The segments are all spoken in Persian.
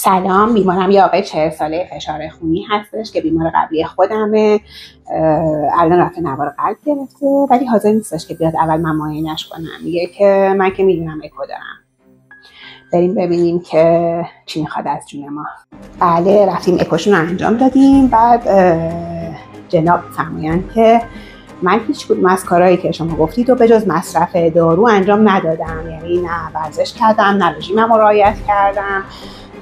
سلام، بیمارم یه آقای 40 ساله فشار خونی هستش که بیمار قبلی خودمه. الان رفته نوار قلب گرفته ولی حاضر نیستش که بیاد اول من معاینه‌اش کنم. میگه که من که میدونم اکو دارم، بریم ببینیم که چی میخواد از جون ما. بله، رفتیم اکوشون رو انجام دادیم. بعد جناب فرمایند که من هیچ کدوم از کارهایی که شما گفتید و به جز مصرف دارو انجام ندادم، یعنی نه ورزش کردم، نه رژیمم رو رعایت کردم،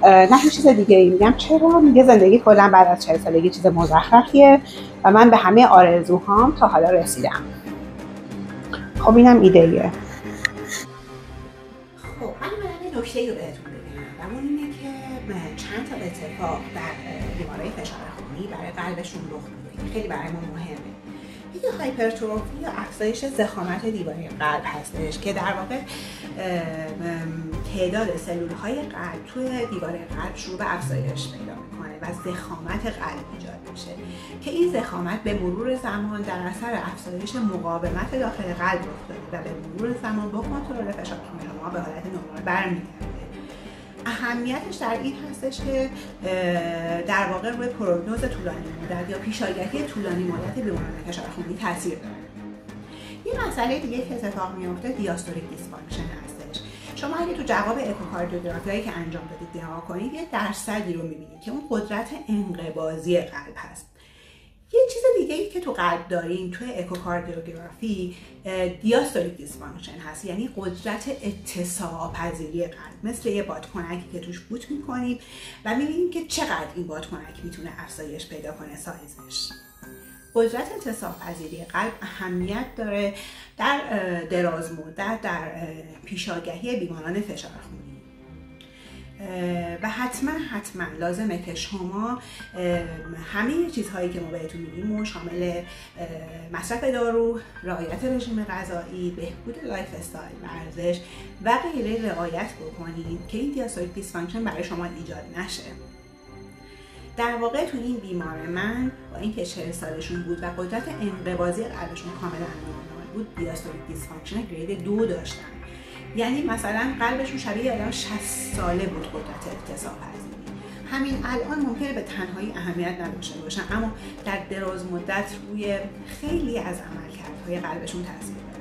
نه هیچ چیز دیگه ای. میگم چرا؟ میگه زندگی کلا بعد از 40 سالگی چیز مزخرفیه و من به همه آرزوهام تا حالا رسیدم. خب اینم ایده‌ایه. خب من یه نکته‌ای رو بهتون بگم و اون اینه که چند تا اتفاق در بیمارای فشار خونی برای قلبشون رخ میده خیلی برای ما مهمه. یکی هایپرتروفی یا افزایش ضخامت دیواره قلب هستش که در واقع تعداد سلول‌های قلب توی دیواره قلب شروع به افزایش پیدا میکنه و ضخامت قلب ایجاد میشه که این ضخامت به مرور زمان در اثر افزایش مقاومت داخل قلب رخ داده و به مرور زمان با کنترل فشار خون ما به حالت نرمال برمیگرده. اهمیتش در این هستش که در واقع روی پروگنوز طولانی مدت یا پیشاگهی طولانی مدت بیماران فشار خونی تاثیر داره. یه مسئله دیگه که اتفاق میفته دیاستولیک دیسفانکشن هستش. شما اگه تو جواب اکوکاردیوگرافی که انجام دادید نگاه کنید، یه درصدی رو میبینید که اون قدرت انقباضی قلب هست. یه چیز دیگه ای که تو قلب داریم توی اکوکاردیوگرافی دیاستولیک دیسفانکشن هست، یعنی قدرت اتساع پذیری قلب، مثل یه بادکنکی که توش بوت میکنیم و میبینیم که چقدر این بادکنک میتونه افزایش پیدا کنه سایزش. قدرت اتساع پذیری قلب اهمیت داره در دراز مدت در پیشاگهی بیماران فشار خونی و حتما لازمه که شما همه چیزهایی که ما بهتون میگیم شامل مصرف دارو، رعایت رژیم غذایی، بهبود لایف استایل، ورزش و غیره رعایت بکنید که این دیاستولیک دیسفانکشن برای شما ایجاد نشه. در واقع تو این بیمار من با اینکه 40 سالشون بود و قدرت انقباضی قلبشون کاملا نرمال بود، دیاستولیک دیسفانکشن گرید 2 داشتن. یعنی مثلا قلبشون شبیه آدم 60 ساله بود قدرت اتساع پذیری. همین الان ممکنه به تنهایی اهمیت نداشته باشن، اما در دراز مدت روی خیلی از عملکردهای قلبشون تاثیر داره.